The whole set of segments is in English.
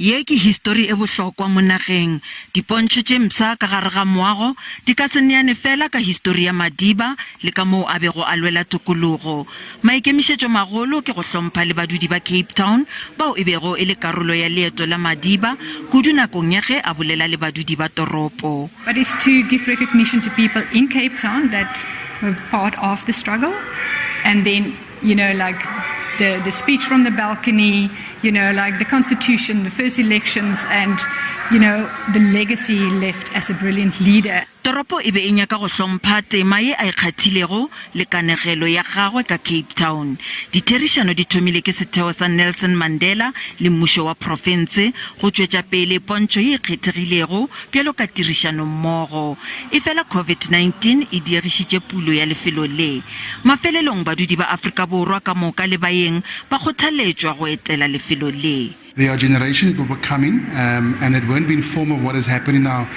Ye ke history e bohlokwa mo nageng dipontšho tše msa ka gare ga moago di ka se neane fela ka history ya Madiba le ka moo a bego a lwela tokologo maikemišetšo magolo ke go hlompha le badudi ba Cape Town bao e bego e le karolo ya leeto la Madiba kudu nakong ya ge a bolela le badudi ba toropo. But it's to give recognition to people in Cape Town that were part of the struggle, and then like the speech from the balcony, like the Constitution, the first elections, and, the legacy left as a brilliant leader. Toropo e be e nyaka go hlompha tema ye a ikgathilego le kanegelo ya gagwe ka Cape Town. Ditherišano di thomile ke setheo sa Nelson Mandela le mmušo wa profense go tšwetša pele pontšho ye kgethegilego bjalo ka tirišano mmogo. E fela COVID-19 e diegišitše pulo ya lefelo le. Mafelelong badudi ba Afrika Borwa ka moka le baeng ba kgothaletšwa go etela lefelo le. There are generations that will be coming and that won't be informed of what has happened in our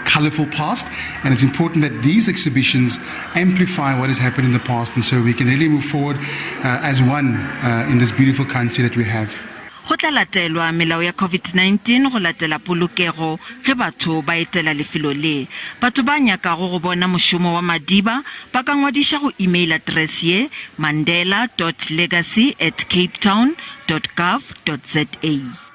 colourful past, and it's important that these exhibitions amplify what has happened in the past, and so we can really move forward as one in this beautiful country that we have. Go tla latelwa melao ya COVID-19 go latela polokego ge batho ba etela lefelo le. Batho ba nyakago go bona mošomo wa Madiba ba ka ngwadiša go email address ye mandela.legacy@capetown.gov.za.